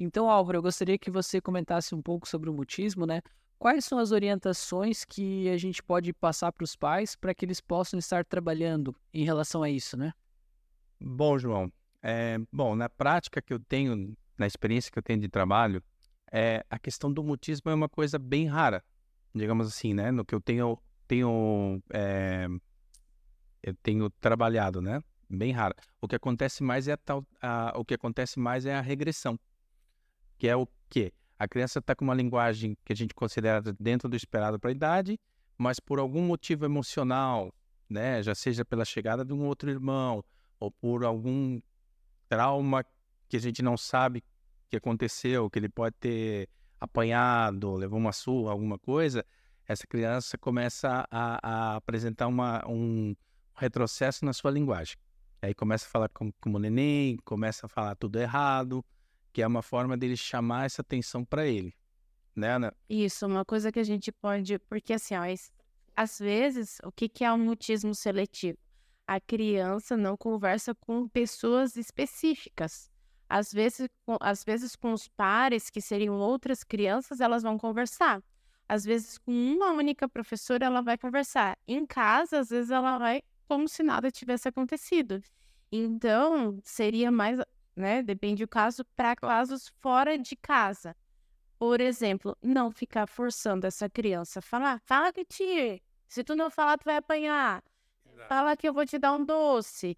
Então, Álvaro, eu gostaria que você comentasse um pouco sobre o mutismo, né? Quais são as orientações que a gente pode passar para os pais para que eles possam estar trabalhando em relação a isso, né? Bom, João, bom, na prática que eu tenho, na experiência que eu tenho de trabalho, a questão do mutismo é uma coisa bem rara, digamos assim, né? No que eu tenho trabalhado, né? Bem rara. O que acontece mais é o que acontece mais é a regressão, que é o quê? A criança está com uma linguagem que a gente considera dentro do esperado para a idade, mas por algum motivo emocional, né? Já seja pela chegada de um outro irmão ou por algum trauma que a gente não sabe que aconteceu, que ele pode ter apanhado, levou uma surra, alguma coisa, essa criança começa a apresentar um retrocesso na sua linguagem. Aí começa a falar como neném, começa a falar tudo errado, que é uma forma dele chamar essa atenção para ele, né, Ana? Isso, uma coisa que a gente pode, porque assim, ó, às vezes, o que que é o mutismo seletivo? A criança não conversa com pessoas específicas. Às vezes com os pares, que seriam outras crianças, elas vão conversar. Às vezes com uma única professora ela vai conversar. Em casa, às vezes ela vai como se nada tivesse acontecido. Então, seria mais, né, depende do caso, para casos fora de casa. Por exemplo, não ficar forçando essa criança a falar. Fala que te. Se tu não falar, tu vai apanhar. Exato. Fala que eu vou te dar um doce.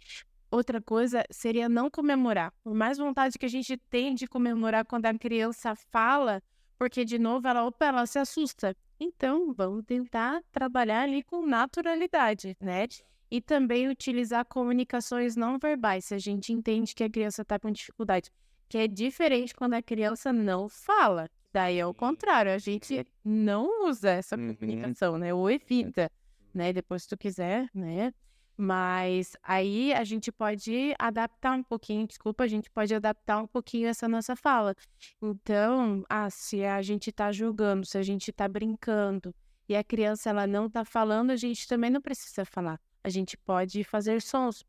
Outra coisa seria não comemorar. Por mais vontade que a gente tem de comemorar quando a criança fala, porque de novo ela se assusta. Então, vamos tentar trabalhar ali com naturalidade, né? E também utilizar comunicações não verbais, se a gente entende que a criança está com dificuldade, que é diferente quando a criança não fala. Daí é o contrário, a gente não usa essa Uhum. comunicação, né? Ou evita, né? Depois se tu quiser, né? Mas aí a gente pode adaptar um pouquinho, desculpa, a gente pode adaptar um pouquinho essa nossa fala. Então, se a gente tá jogando, se a gente tá brincando e a criança ela não tá falando, a gente também não precisa falar. A gente pode fazer sons,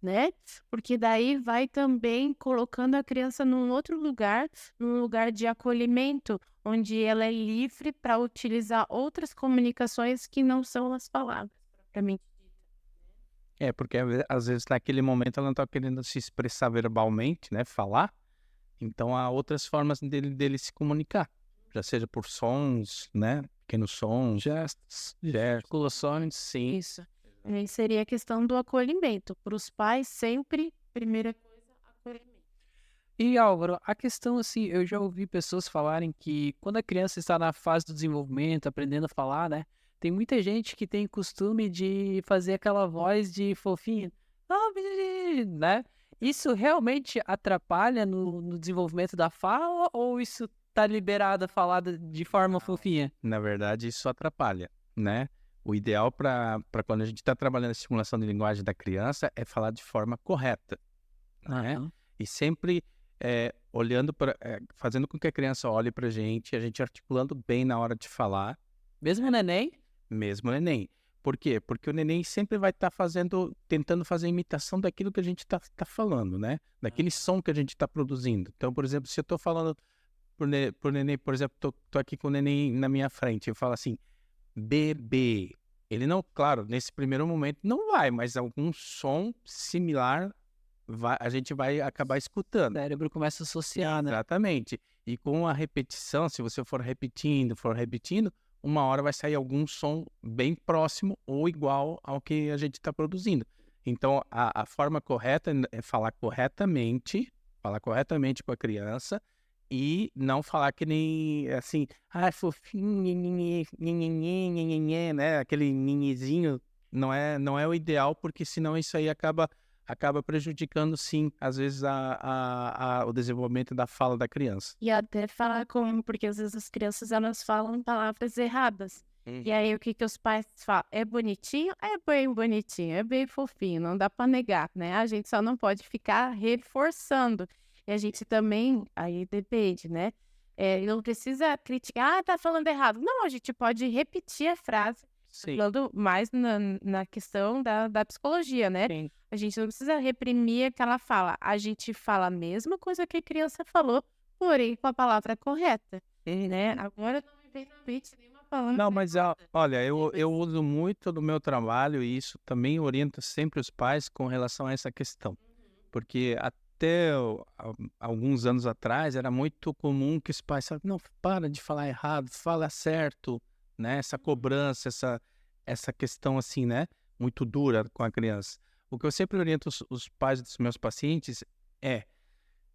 né? Porque daí vai também colocando a criança num lugar de acolhimento, onde ela é livre para utilizar outras comunicações que não são as palavras, propriamente dita. Porque às vezes naquele momento ela não está querendo se expressar verbalmente, né, falar, então há outras formas dele se comunicar, já seja por sons, né, pequenos sons, Gestos, gestos, gesticulações. sim. Isso. Aí seria a questão do acolhimento. Para os pais, sempre, primeira coisa, acolhimento. E Álvaro, a questão assim, eu já ouvi pessoas falarem que quando a criança está na fase do desenvolvimento, aprendendo a falar, né? Tem muita gente que tem costume de fazer aquela voz de fofinho, "Ah, né? Isso realmente atrapalha no desenvolvimento da fala ou isso tá liberado a falar de forma fofinha? Na verdade isso atrapalha, né. O ideal para quando a gente está trabalhando a estimulação de linguagem da criança é falar de forma correta, né, Aham. e sempre, olhando fazendo com que a criança olhe para a gente articulando bem na hora de falar. Mesmo o neném? Mesmo o neném. Por quê? Porque o neném sempre vai estar tentando fazer imitação daquilo que a gente está falando, né? Daquele som que a gente está produzindo. Então, por exemplo, se eu estou falando por neném, por exemplo, tô aqui com o neném na minha frente, eu falo assim, bebê. Ele não, claro, nesse primeiro momento não vai, mas algum som similar a gente vai acabar O escutando. cérebro começa a associar, né? Exatamente. E com a repetição, se você for repetindo, uma hora vai sair algum som bem próximo ou igual ao que a gente está produzindo. Então, a forma correta é falar corretamente com a criança e não falar que nem assim, ah, é fofinho, nhenhenhê, nhenhenhê, nhenhenhê, né? Aquele nhenhezinho não é o ideal, porque senão isso aí acaba prejudicando, sim, às vezes, o desenvolvimento da fala da criança. E até falar como, porque às vezes as crianças elas falam palavras erradas. E Uhum. aí o que que os pais falam? É bonitinho? É bem bonitinho, é bem fofinho, não dá para negar, né? A gente só não pode ficar reforçando. E a gente também, aí depende, né? Não precisa criticar, tá falando errado. Não, a gente pode repetir a frase Sim, falando mais na questão da psicologia, né? Sim. A gente não precisa reprimir aquela fala. A gente fala a mesma coisa que a criança falou, porém com a palavra correta, né? Agora não me vem na mente nenhuma palavra não, mas errada, olha, né? eu uso muito no meu trabalho e isso também orienta sempre os pais com relação a essa questão. Porque até alguns anos atrás era muito comum que os pais falavam, não, para de falar errado, fala certo, né? Essa cobrança, essa questão assim, né? Muito dura com a criança. O que eu sempre oriento os pais dos meus pacientes é,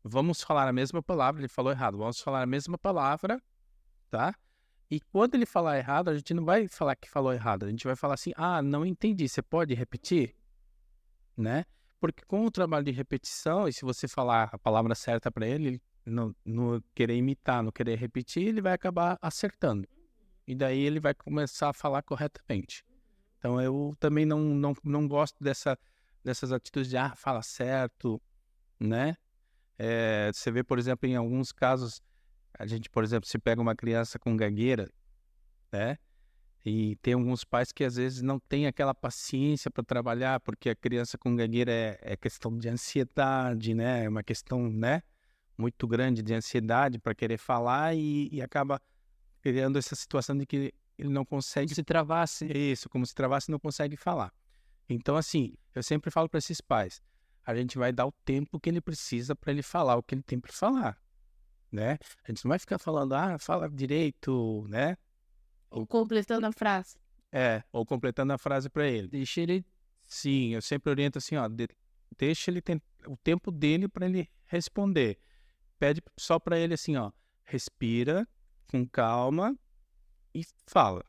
vamos falar a mesma palavra, ele falou errado, vamos falar a mesma palavra, tá? E quando ele falar errado, a gente não vai falar que falou errado, a gente vai falar assim, ah, não entendi, você pode repetir? Né? Porque com o trabalho de repetição, e se você falar a palavra certa para ele, não querer imitar, não querer repetir, ele vai acabar acertando. E daí ele vai começar a falar corretamente. Então eu também não gosto dessas atitudes de, fala certo, né? Você vê, por exemplo, em alguns casos, a gente, por exemplo, se pega uma criança com gagueira, né? E tem alguns pais que às vezes não têm aquela paciência para trabalhar, porque a criança com gagueira é questão de ansiedade, né? É uma questão, né, muito grande de ansiedade para querer falar e acaba criando essa situação de que ele não consegue Se travasse. isso, como se travasse e não consegue falar. Então, assim, eu sempre falo para esses pais, a gente vai dar o tempo que ele precisa para ele falar o que ele tem para falar, né? A gente não vai ficar falando, fala direito, né? Completando a frase. Ou completando a frase para ele. Deixa ele. Sim, eu sempre oriento assim, ó, deixa ele ter o tempo dele para ele responder. Pede só para ele assim, ó, respira com calma e fala.